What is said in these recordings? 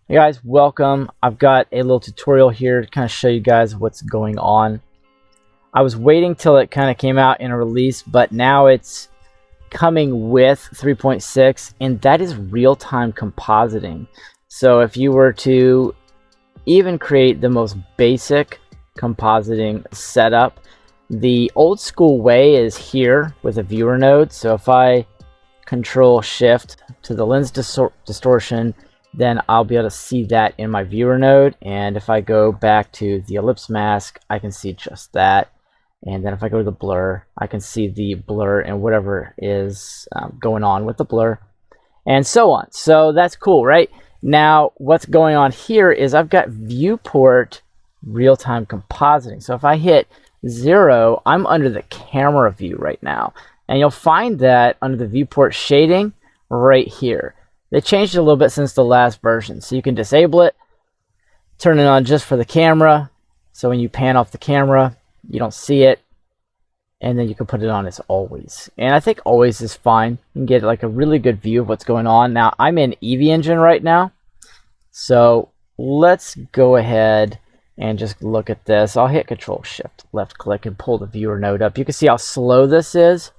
Hey guys, welcome. I've got a little tutorial here to kind of show you guys what's going on. I was waiting till it kind of came out in a release, but now it's coming with 3.6, and that is real-time compositing. So if you were to even create the most basic compositing setup, the old school way is here with a viewer node. So if I control shift to the lens distortion, then I'll be able to see that in my viewer node. And if I go back to the ellipse mask, I can see just that. And then if I go to the blur, I can see the blur and whatever is going on with the blur and so on. So that's cool, right? Now, what's going on here is I've got viewport real-time compositing. So if I hit 0, I'm under the camera view right now. And you'll find that under the viewport shading right here. They changed it a little bit since the last version. So you can disable it, turn it on just for the camera. So when you pan off the camera, you don't see it. And then you can put it on as always. And I think always is fine. You can get like a really good view of what's going on. Now I'm in Eevee Engine right now. So let's go ahead and just look at this. I'll hit Control Shift left click and pull the viewer node up. You can see how slow this is.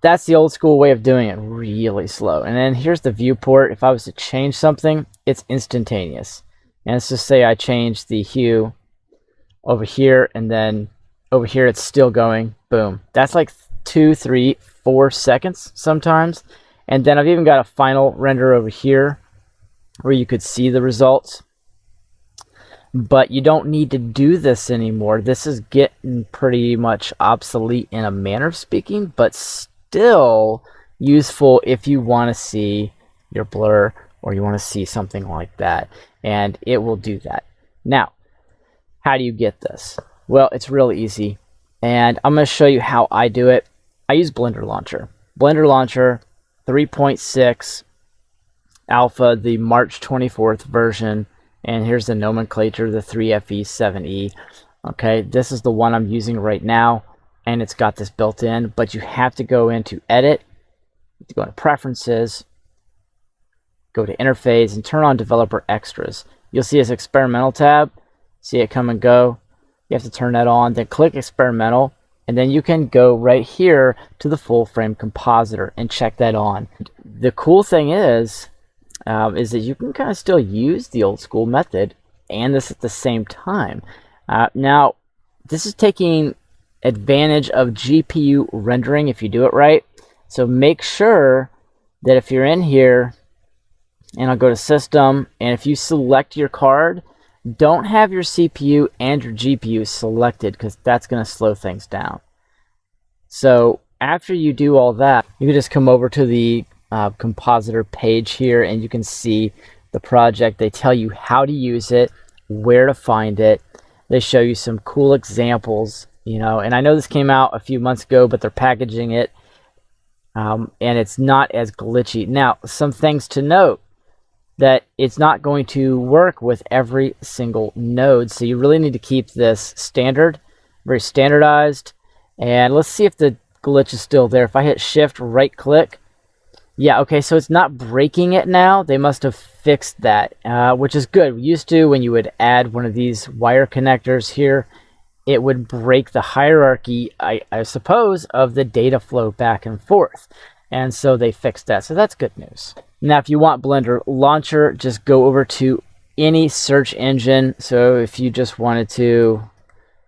That's the old school way of doing it, really slow. And then here's the viewport. If I was to change something, it's instantaneous. And let's just say I change the hue over here, and then over here it's still going. Boom. That's like 2, 3, 4 seconds sometimes. And then I've even got a final render over here where you could see the results. But you don't need to do this anymore. This is getting pretty much obsolete in a manner of speaking, but still useful if you want to see your blur or you want to see something like that, and it will do that. Now, how do you get this? Well, it's really easy, and I'm going to show you how I do it. I use Blender Launcher. Blender Launcher 3.6 alpha, the March 24th version, and here's the nomenclature, the 3FE7E. Okay, this is the one I'm using right now, and it's got this built in, but you have to go into Edit, go into Preferences, go to Interface, and turn on Developer Extras. You'll see this Experimental tab. See it come and go. You have to turn that on, then click Experimental, and then you can go right here to the Full Frame Compositor and check that on. The cool thing is that you can kind of still use the old school method and this at the same time. Now, this is taking advantage of GPU rendering if you do it right. So make sure that if you're in here, and I'll go to System, and if you select your card, don't have your CPU and your GPU selected, because that's going to slow things down. So after you do all that, you can just come over to the Compositor page here, and you can see the project. They tell you how to use it, where to find it. They show you some cool examples, you know, and I know this came out a few months ago, but they're packaging it, and it's not as glitchy. Now, some things to note, that it's not going to work with every single node, so you really need to keep this standard, very standardized. And let's see if the glitch is still there. If I hit Shift right click, yeah, okay, so it's not breaking it now. They must have fixed that, which is good. We used to, when you would add one of these wire connectors here, it would break the hierarchy, I suppose, of the data flow back and forth. And so they fixed that, so that's good news. Now, if you want Blender Launcher, just go over to any search engine. So if you just wanted to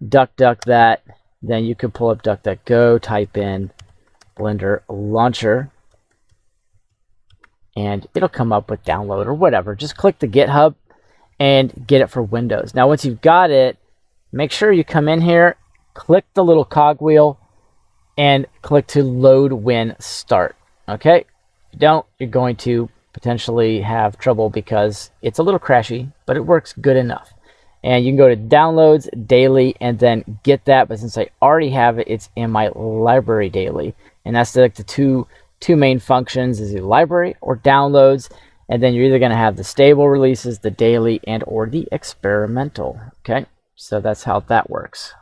duck that, then you could pull up DuckDuckGo, type in Blender Launcher, and it'll come up with download or whatever. Just click the GitHub and get it for Windows. Now, once you've got it, make sure you come in here, click the little cogwheel, and click to load when start. Okay? If you don't, you're going to potentially have trouble because it's a little crashy, but it works good enough. And you can go to Downloads, Daily, and then get that. But since I already have it, it's in my Library Daily. And that's like the two main functions, is the library or downloads. And then you're either going to have the stable releases, the daily, and or the experimental. Okay? So that's how that works.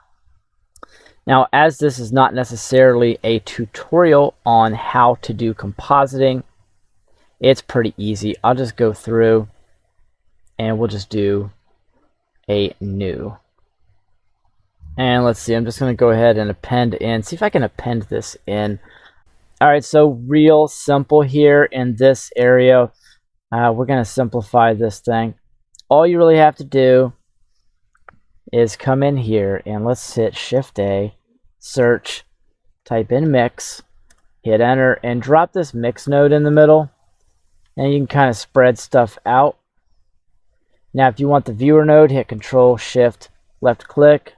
Now, as this is not necessarily a tutorial on how to do compositing, it's pretty easy. I'll just go through and we'll just do a new. And let's see, I'm just going to go ahead and append in, see if I can append this in. All right, so real simple here in this area. We're going to simplify this thing. All you really have to do is come in here and let's hit Shift A, search, type in mix, hit enter, and drop this mix node in the middle. And you can kind of spread stuff out. Now, if you want the viewer node, hit Control Shift left click,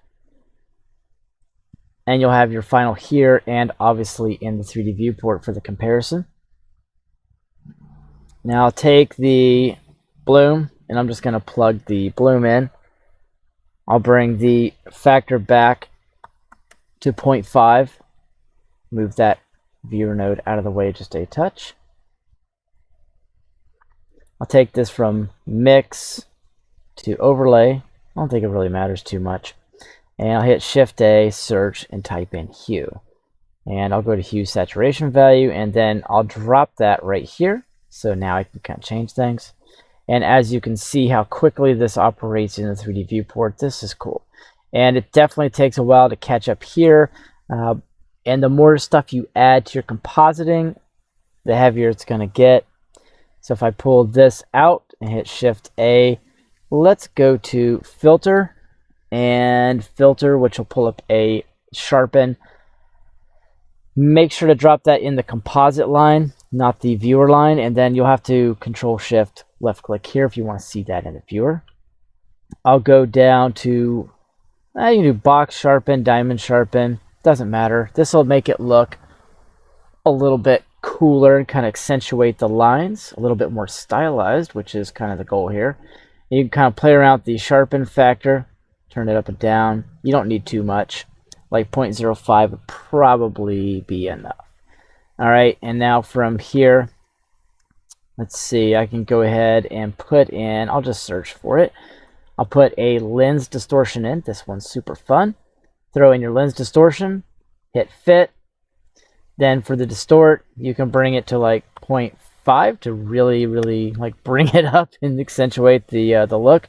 and you'll have your final here and obviously in the 3D viewport for the comparison. Now I'll take the bloom and I'm just going to plug the bloom in. I'll bring the factor back to 0.5. Move that viewer node out of the way just a touch. I'll take this from mix to overlay. I don't think it really matters too much. And I'll hit Shift A, search, and type in hue. And I'll go to hue saturation value, and then I'll drop that right here. So now I can kind of change things. And as you can see how quickly this operates in the 3D viewport, this is cool. And it definitely takes a while to catch up here. And the more stuff you add to your compositing, the heavier it's going to get. So if I pull this out and hit Shift A, let's go to filter and filter, which will pull up a sharpen. Make sure to drop that in the composite line, not the viewer line, and then you'll have to Control Shift left click here if you want to see that in the viewer. I'll go down to, you can do box sharpen, diamond sharpen, doesn't matter. This will make it look a little bit cooler and kind of accentuate the lines, a little bit more stylized, which is kind of the goal here. You can kind of play around with the sharpen factor, turn it up and down. You don't need too much. Like 0.05 would probably be enough. All right, and now from here, let's see, I can go ahead and put in, I'll just search for it. I'll put a lens distortion in. This one's super fun. Throw in your lens distortion, hit fit. Then for the distort, you can bring it to like 0.5 to really like bring it up and accentuate the look.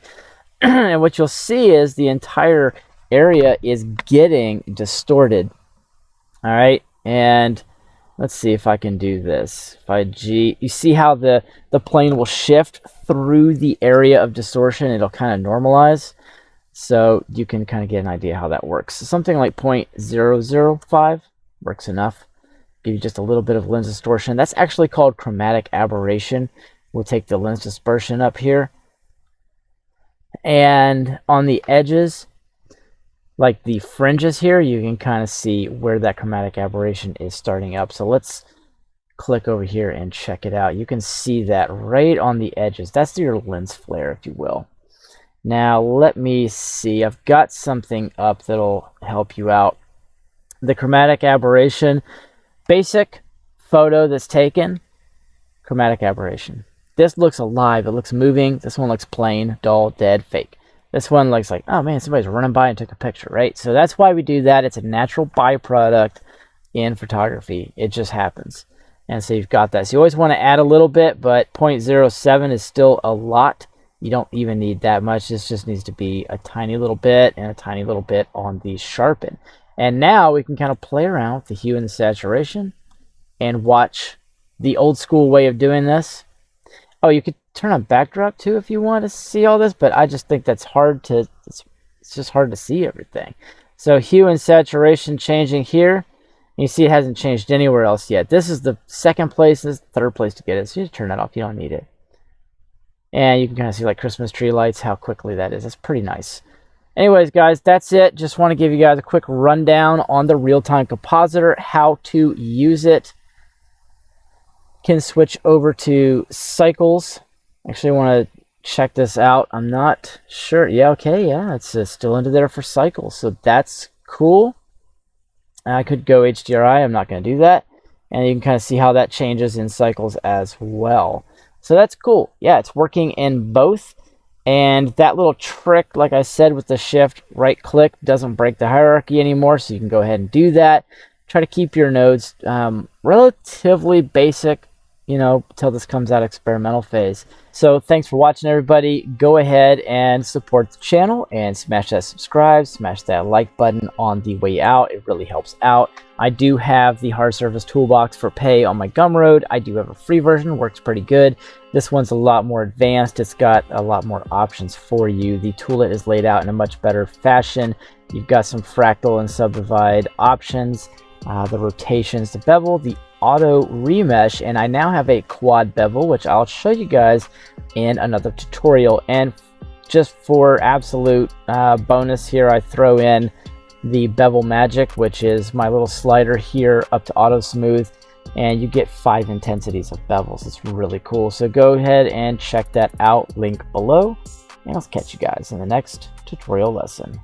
And what you'll see is the entire area is getting distorted. All right, and let's see if I can do this. If I G, you see how the plane will shift through the area of distortion. It'll kind of normalize. So you can kind of get an idea how that works. So something like 0.005 works enough. Give you just a little bit of lens distortion. That's actually called chromatic aberration. We'll take the lens dispersion up here. And on the edges, like the fringes here, you can kind of see where that chromatic aberration is starting up. So let's click over here and check it out. You can see that right on the edges. That's your lens flare, if you will. Now let me see. I've got something up that'll help you out. The chromatic aberration, basic photo that's taken, chromatic aberration. This looks alive. It looks moving. This one looks plain, dull, dead, fake. This one looks like, oh man, somebody's running by and took a picture, right? So that's why we do that. It's a natural byproduct in photography. It just happens. And so you've got that. So you always want to add a little bit, but 0.07 is still a lot. You don't even need that much. This just needs to be a tiny little bit and a tiny little bit on the sharpen. And now we can kind of play around with the hue and the saturation and watch the old school way of doing this. Oh, you could turn on backdrop too if you want to see all this, but I just think that's hard to, it's just hard to see everything. So hue and saturation changing here. You see it hasn't changed anywhere else yet. This is the second place, this is the third place to get it. So you just turn that off, you don't need it. And you can kind of see like Christmas tree lights, how quickly that is. That's pretty nice. Anyways, guys, that's it. Just want to give you guys a quick rundown on the real-time compositor, how to use it. Can switch over to cycles. Actually, I want to check this out. I'm not sure. Yeah, okay, yeah, it's still into there for cycles, so that's cool. I could go HDRI. I'm not going to do that. And you can kind of see how that changes in cycles as well. So that's cool. Yeah, it's working in both. And that little trick, like I said, with the shift right click doesn't break the hierarchy anymore. So you can go ahead and do that. Try to keep your nodes relatively basic you know, till this comes out experimental phase. So thanks for watching, everybody. Go ahead and support the channel and smash that subscribe, smash that like button on the way out. It really helps out. I do have the hard surface toolbox for pay on my Gumroad. I do have a free version, works pretty good. This one's a lot more advanced. It's got a lot more options for you. The toolet is laid out in a much better fashion. You've got some fractal and subdivide options, the rotations, the bevel, the auto remesh, and I now have a quad bevel, which I'll show you guys in another tutorial. And just for absolute bonus here, I throw in the bevel magic, which is my little slider here up to auto smooth, and you get 5 intensities of bevels. It's really cool. So go ahead and check that out, link below, and I'll catch you guys in the next tutorial lesson.